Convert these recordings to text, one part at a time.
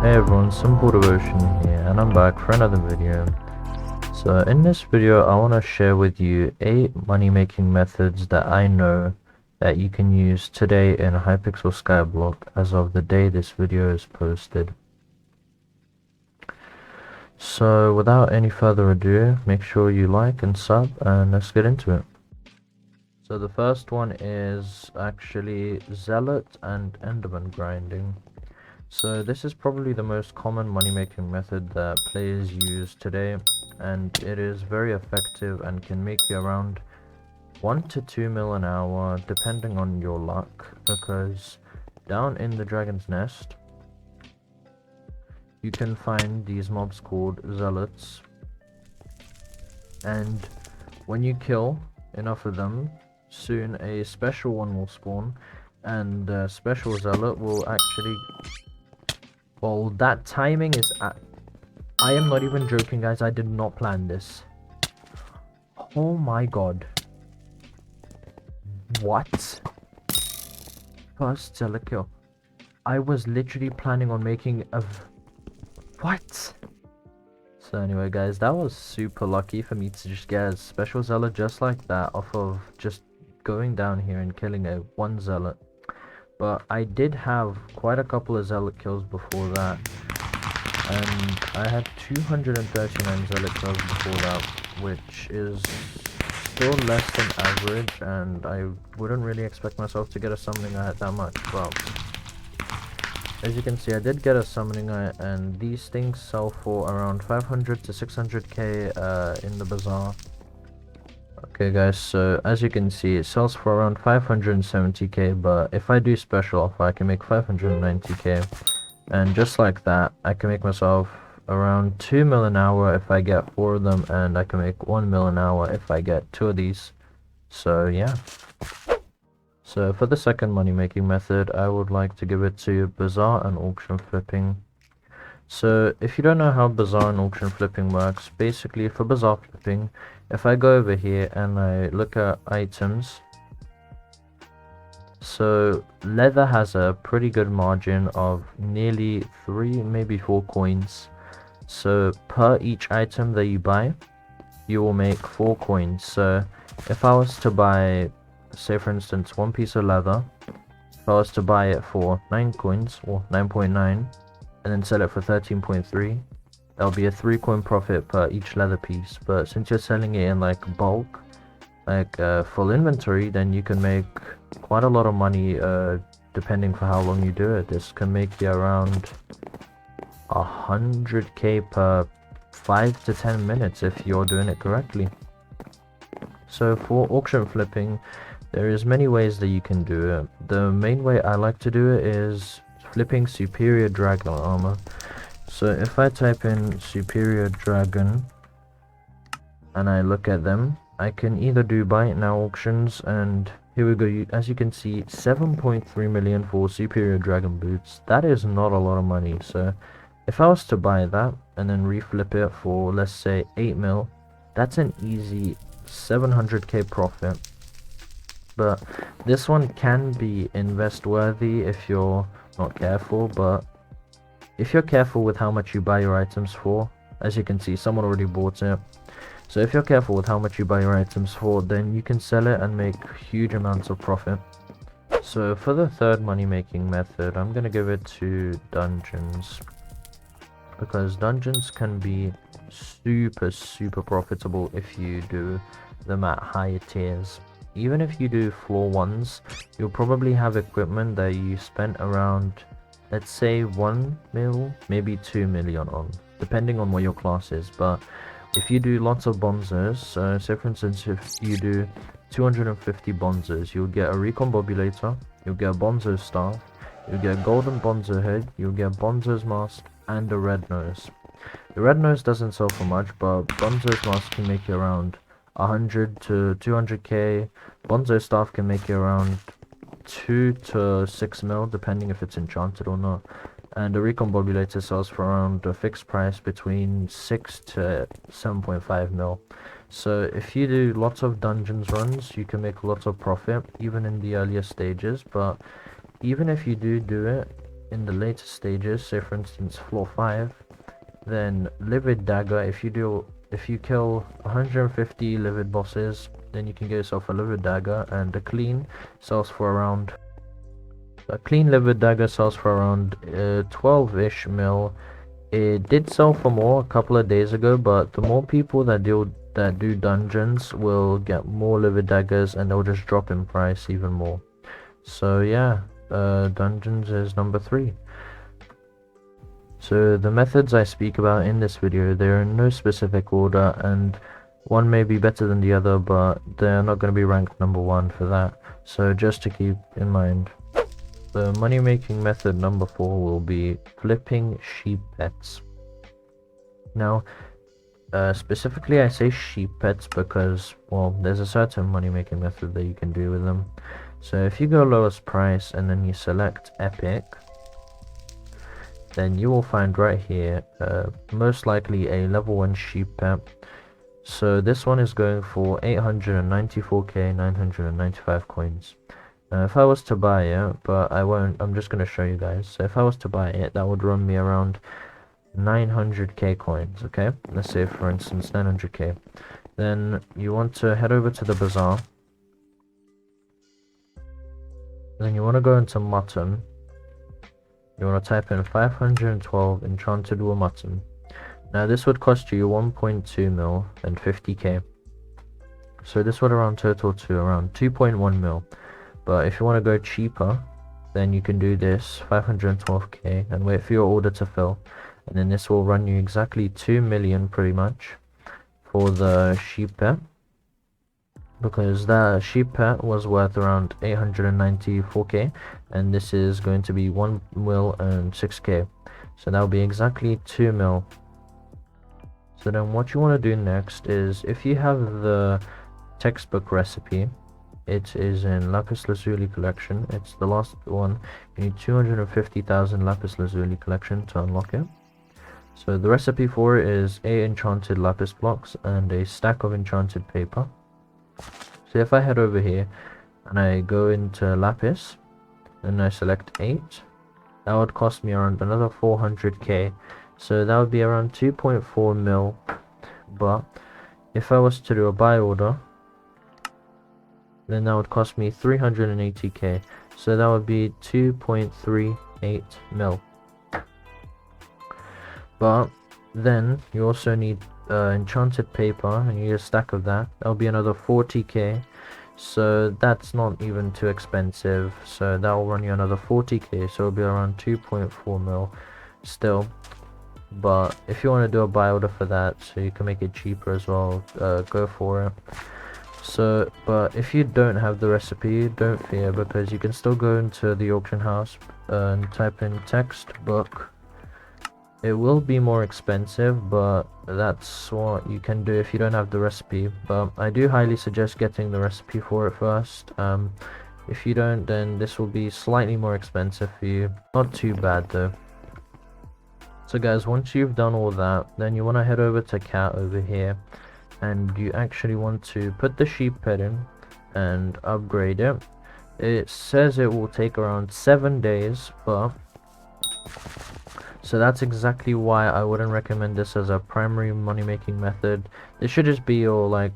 Hey everyone, Simple Devotion here, and I'm back for another video. So in this video, I want to share with you 8 money-making methods that I know that you can use today in Hypixel Skyblock as of the day this video is posted. So without any further ado, make sure you like and sub, and let's get into it. So the first one is actually Zealot and Enderman grinding. So this is probably the most common money-making method that players use today, and it is very effective and can make you around 1 to 2 mil an hour depending on your luck, because down in the dragon's nest you can find these mobs called zealots, and when you kill enough of them, soon a special one will spawn, and the special zealot will actually... Well, that timing is... I am not even joking, guys. I did not plan this. Oh my god. What? First zealot kill. I was literally planning on making a... What? So anyway, guys, that was super lucky for me to just get a special zealot just like that off of just going down here and killing one zealot. But I did have quite a couple of zealot kills before that, and I had 239 zealot kills before that, which is still less than average, and I wouldn't really expect myself to get a summoning eye at that much. But as you can see, I did get a summoning eye, and these things sell for around 500 to 600k in the bazaar. Okay guys, so as you can see, it sells for around 570k, but if I do special offer, I can make 590k, and just like that, I can make myself around 2 mil an hour if I get 4 of them, and I can make 1 mil an hour if I get 2 of these. So yeah. So for the second money making method, I would like to give it to Bazaar and Auction Flipping. So if you don't know how Bazaar and Auction Flipping works, basically for Bazaar Flipping, if I go over here and I look at items, so leather has a pretty good margin of nearly 3, maybe 4 coins. So per each item that you buy, you will make 4 coins. So if I was to buy, say for instance, 1 piece of leather, if I was to buy it for 9 coins, or 9.9, and then sell it for 13.3, there'll be a 3 coin profit per each leather piece. But since you're selling it in like bulk, like full inventory, then you can make quite a lot of money depending for how long you do it. This can make you around 100k per 5 to 10 minutes if you're doing it correctly. So for auction flipping, there is many ways that you can do it. The main way I like to do it is flipping superior dragon armor. So if I type in superior dragon and I look at them, I can either do buy it now auctions, and here we go. As you can see, 7.3 million for superior dragon boots. That is not a lot of money. So if I was to buy that and then reflip it for, let's say, 8 mil, that's an easy 700k profit. But this one can be invest worthy if you're not careful, but if you're careful with how much you buy your items for, as you can see, someone already bought it. So if you're careful with how much you buy your items for, then you can sell it and make huge amounts of profit. So for the third money making method, I'm going to give it to dungeons, because dungeons can be super profitable if you do them at higher tiers. Even if you do floor 1s, you'll probably have equipment that you spent around, let's say, 1 mil, maybe 2 million on, depending on what your class is. But if you do lots of bonzos, say for instance, if you do 250 bonzos, you'll get a recombobulator, you'll get a bonzo staff, you'll get a golden bonzo head, you'll get a bonzo's mask, and a red nose. The red nose doesn't sell for much, but bonzo's mask can make you around 100 to 200k. Bonzo staff can make you around 2 to 6 mil, depending if it's enchanted or not. And the recombobulator sells for around a fixed price between 6 to 7.5 mil. So if you do lots of dungeons runs, you can make lots of profit even in the earlier stages. But even if you do it in the later stages, say for instance floor 5, then livid dagger, if you kill 150 livid bosses, then you can get yourself a livid dagger, and a clean livid dagger sells for around 12-ish mil. It did sell for more a couple of days ago, but the more people that do dungeons will get more livid daggers, and they'll just drop in price even more. So yeah, dungeons is number 3. So the methods I speak about in this video, they're in no specific order, and one may be better than the other, but they're not going to be ranked number 1 for that. So just to keep in mind. The money making method number 4 will be flipping sheep pets. Now, specifically I say sheep pets because, well, there's a certain money making method that you can do with them. So if you go lowest price and then you select epic, then you will find right here most likely a level 1 sheep pet. So this one is going for 894k 995 coins. If I was to buy it, but I won't, I'm just going to show you guys. So if I was to buy it, that would run me around 900k coins. Okay, let's say for instance 900k. Then you want to head over to the bazaar, then you want to go into mutton. You want to type in 512 enchanted wool mutton. Now this would cost you 1.2 mil and 50k. So this would around total to around 2.1 mil. But if you want to go cheaper, then you can do this 512k and wait for your order to fill. And then this will run you exactly 2 million pretty much for the sheep pet. Because that sheep pet was worth around 894k, and this is going to be 1 mil and 6k, so that will be exactly 2 mil. So then what you want to do next is, if you have the textbook recipe, it is in lapis lazuli collection, it's the last one. You need 250,000 lapis lazuli collection to unlock it. So the recipe for it is 8 enchanted lapis blocks and a stack of enchanted paper. So if I head over here and I go into lapis and I select 8, that would cost me around another 400k, so that would be around 2.4 mil. But if I was to do a buy order, then that would cost me 380k, so that would be 2.38 mil. But then you also need enchanted paper, and you need a stack of that. That'll be another 40k, so that's not even too expensive. So that will run you another 40k, so it'll be around 2.4 mil still. But if you want to do a buy order for that, so you can make it cheaper as well, go for it. So, but if you don't have the recipe, don't fear, because you can still go into the auction house and type in textbook. It will be more expensive, but that's what you can do if you don't have the recipe. But I do highly suggest getting the recipe for it first. If you don't, then this will be slightly more expensive for you. Not too bad though. So guys, once you've done all that, then you want to head over to cat over here, and you actually want to put the sheep pet in and upgrade it. It says it will take around 7 days, but so that's exactly why I wouldn't recommend this as a primary money making method. This should just be your like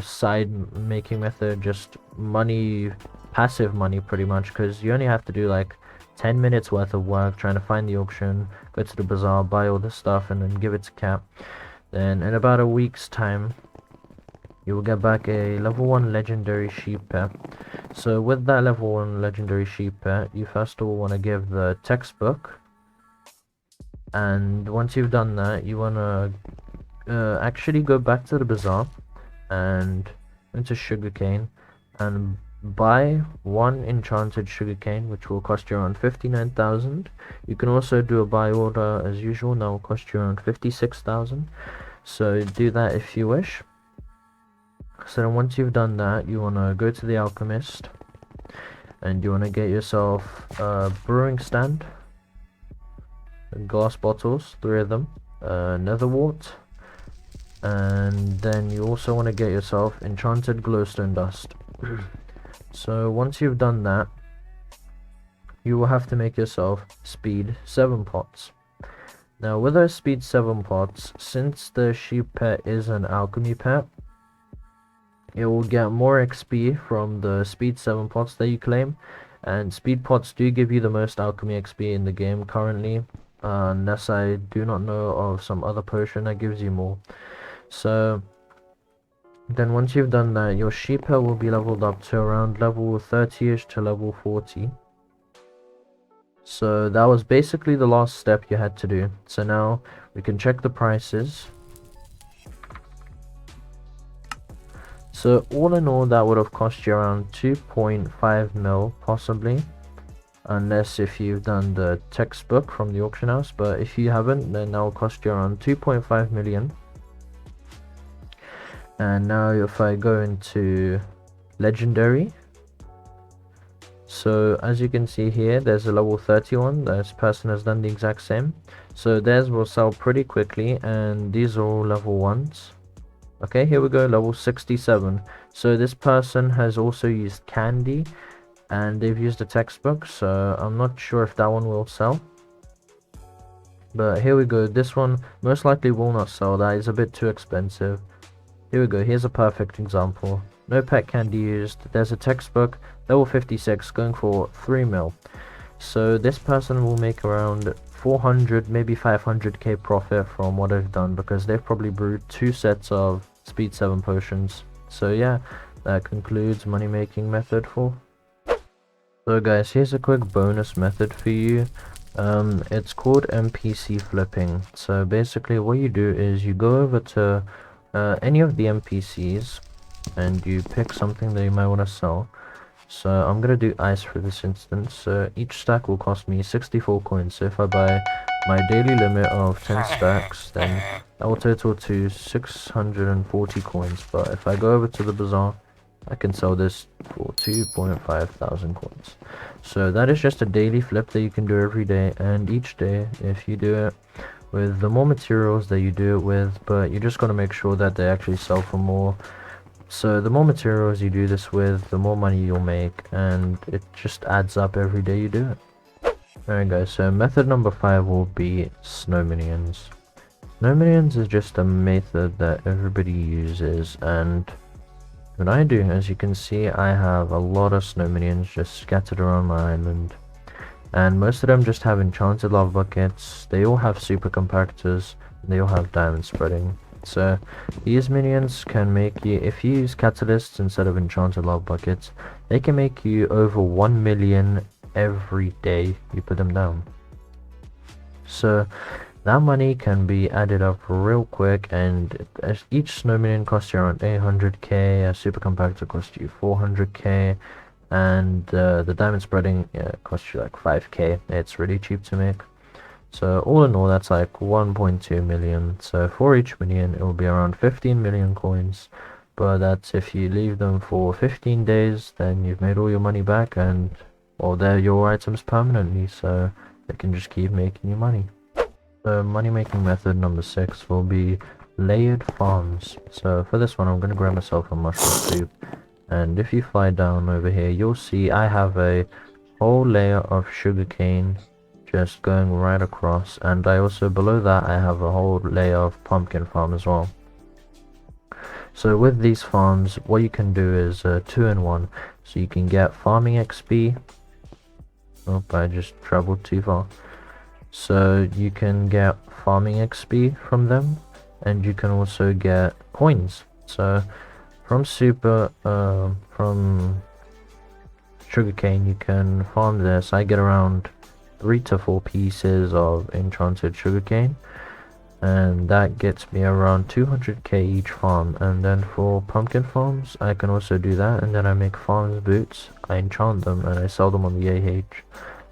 side making method, just money, passive money pretty much, because you only have to do like 10 minutes worth of work trying to find the auction, go to the bazaar, buy all the stuff, and then give it to Cat. Then in about a week's time, you will get back a level 1 legendary sheep pet. So with that level 1 legendary sheep pet, you first of all want to give the textbook. And once you've done that, you want to actually go back to the bazaar and into sugarcane and buy 1 enchanted sugarcane, which will cost you around 59,000. You can also do a buy order as usual, that will cost you around 56,000. So do that if you wish. So then once you've done that, you want to go to the alchemist and you want to get yourself a brewing stand, glass bottles, 3 of them, nether wart, and then you also want to get yourself enchanted glowstone dust. So once you've done that, you will have to make yourself speed 7 pots. Now with those speed 7 pots, since the sheep pet is an alchemy pet, it will get more XP from the speed 7 pots that you claim, and speed pots do give you the most alchemy XP in the game currently, unless I do not know of some other potion that gives you more. So then once you've done that, your sheep pet will be leveled up to around level 30ish to level 40. So that was basically the last step you had to do. So now we can check the prices. So all in all, that would have cost you around 2.5 mil possibly, unless if you've done the textbook from the auction house. But if you haven't, then that will cost you around 2.5 million. And now if I go into legendary, so as you can see here, there's a level 31. This person has done the exact same. So theirs will sell pretty quickly, and these are all level 1s. Okay, here we go, level 67. So this person has also used candy, and they've used a textbook, so I'm not sure if that one will sell. But here we go, this one most likely will not sell. That is a bit too expensive. Here we go, here's a perfect example. No pet candy used. There's a textbook, level 56, going for 3 mil. So this person will make around 400, maybe 500k profit from what I've done, because they've probably brewed 2 sets of speed 7 potions. So yeah, that concludes money making method 4. So guys, here's a quick bonus method for you. It's called MPC Flipping. So basically what you do is you go over to any of the NPCs and you pick something that you might want to sell. So I'm gonna do ice for this instance. So each stack will cost me 64 coins. So if I buy my daily limit of 10 stacks, then that will total to 640 coins. But if I go over to the bazaar, I can sell this for 2.5 thousand coins. So that is just a daily flip that you can do every day, and each day if you do it with the more materials that you do it with, but you just got to make sure that they actually sell for more. So the more materials you do this with, the more money you'll make, and it just adds up every day you do it. Alright guys, so method number 5 will be snow minions. Snow minions is just a method that everybody uses, and what I do, as you can see, I have a lot of snow minions just scattered around my island. And most of them just have enchanted lava buckets. They all have super compactors. They all have diamond spreading. So these minions can make you, if you use catalysts instead of enchanted lava buckets, they can make you over 1 million every day you put them down. So that money can be added up real quick, and each snow minion costs you around 800k, a super compactor costs you 400k, and the diamond spreading costs you like 5k. It's really cheap to make. So all in all, that's like 1.2 million. So for each minion, it will be around 15 million coins. But that's if you leave them for 15 days, then you've made all your money back, and well, they're your items permanently, so they can just keep making you money. The money making method number 6 will be layered farms. So for this one, I'm going to grab myself a mushroom soup. And if you fly down over here, you'll see I have a whole layer of sugarcane just going right across, and I also, below that, I have a whole layer of pumpkin farm as well. So with these farms, what you can do is 2-in-1. So you can get farming XP. Oh, I just traveled too far. So you can get farming XP from them, and you can also get coins. So from from sugarcane, you can farm this. I get around 3 to 4 pieces of enchanted sugarcane, and that gets me around 200k each farm. And then for pumpkin farms, I can also do that, and then I make farms boots. I enchant them and I sell them on the AH.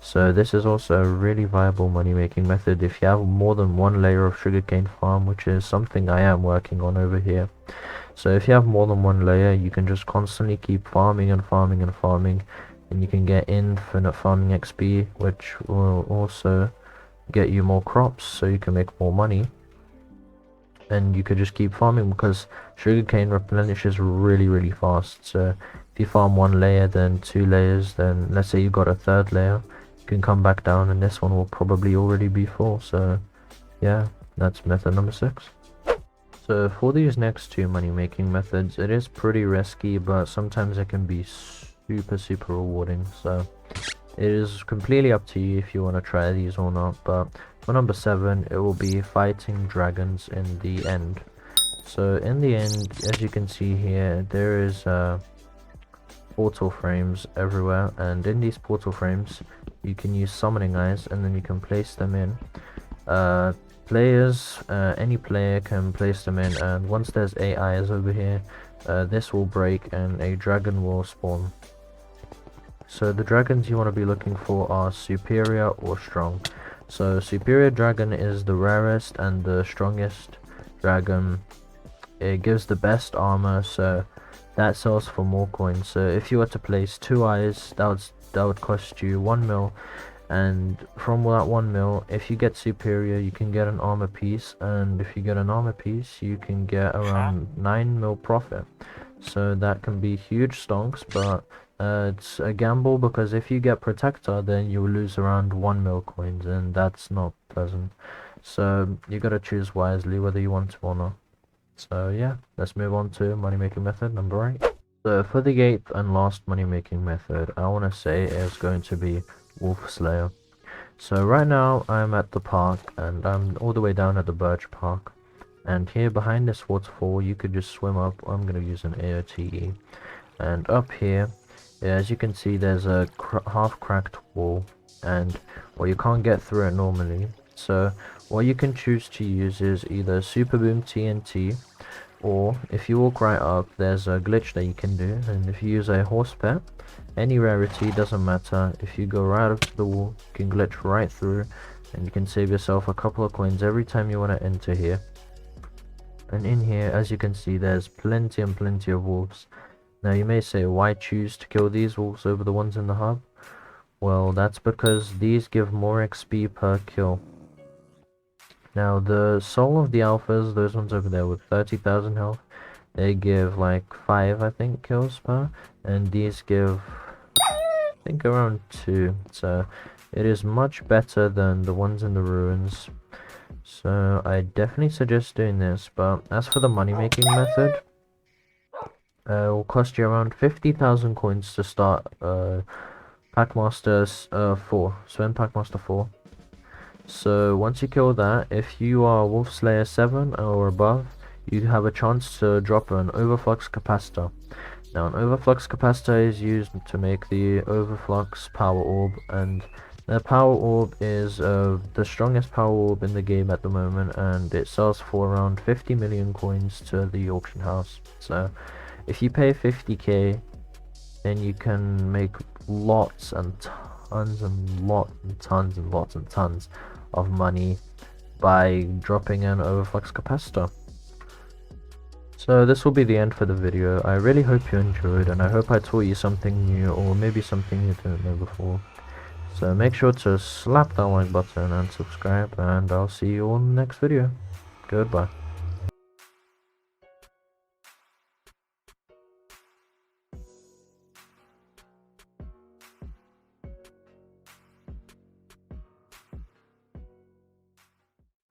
So this is also a really viable money making method if you have more than one layer of sugarcane farm, which is something I am working on over here. So if you have more than one layer, you can just constantly keep farming and farming and farming, and you can get infinite farming XP, which will also get you more crops, so you can make more money. And you could just keep farming, because sugarcane replenishes really fast. So if you farm one layer, then 2 layers, then let's say you got a 3rd layer, you can come back down, and this one will probably already be full. So yeah, that's method number 6. So for these next two money making methods, it is pretty risky, but sometimes it can be super rewarding. So it is completely up to you if you want to try these or not. But for number 7, it will be fighting dragons in the end. So in the end, as you can see here, there is portal frames everywhere, and in these portal frames you can use summoning eyes, and then you can place them in. Any player can place them in, and once there's 8 eyes over here, this will break and a dragon will spawn. So the dragons you want to be looking for are superior or strong. So superior dragon is the rarest and the strongest dragon. It gives the best armor, so that sells for more coins. So if you were to place 2 eyes, that would cost you 1 mil, and from that 1 mil, if you get superior, you can get an armor piece, and if you get an armor piece, you can get around 9 mil profit. So that can be huge stonks, but it's a gamble, because if you get protector, then you will lose around 1 mil coins, and that's not pleasant. So you gotta choose wisely whether you want to or not. So yeah, let's move on to money making method number 8. So for the 8th and last money making method, I want to say is going to be Wolf Slayer. So right now I'm at the park, and I'm all the way down at the Birch Park, and here behind this waterfall you could just swim up. I'm going to use an AOTE, and up here, as you can see, there's a half cracked wall, and well, you can't get through it normally. So what you can choose to use is either Super Boom TNT, or if you walk right up, there's a glitch that you can do, and if you use a horse pet, any rarity, doesn't matter, if you go right up to the wall, you can glitch right through, and you can save yourself a couple of coins every time you want to enter here. And in here, as you can see, there's plenty and plenty of wolves. Now you may say, why choose to kill these wolves over the ones in the hub? Well, that's because these give more XP per kill. Now the soul of the alphas, those ones over there with 30,000 health, they give like 5, I think, kills per, and these give, I think, around 2. So it is much better than the ones in the ruins. So I definitely suggest doing this. But as for the money making method, it will cost you around 50,000 coins to start Packmaster 4. So in Packmaster 4. So once you kill that, if you are Wolf Slayer 7 or above, you have a chance to drop an Overflux Capacitor. Now an Overflux Capacitor is used to make the Overflux Power Orb, and the Power Orb is the strongest Power Orb in the game at the moment, and it sells for around 50 million coins to the auction house. So if you pay 50k, then you can make lots and tons and tons of money by dropping an Overflux Capacitor. So this will be the end for the video. I really hope you enjoyed, and I hope I taught you something new, or maybe something you didn't know before. So make sure to slap that like button and subscribe, and I'll see you all in the next video. Goodbye.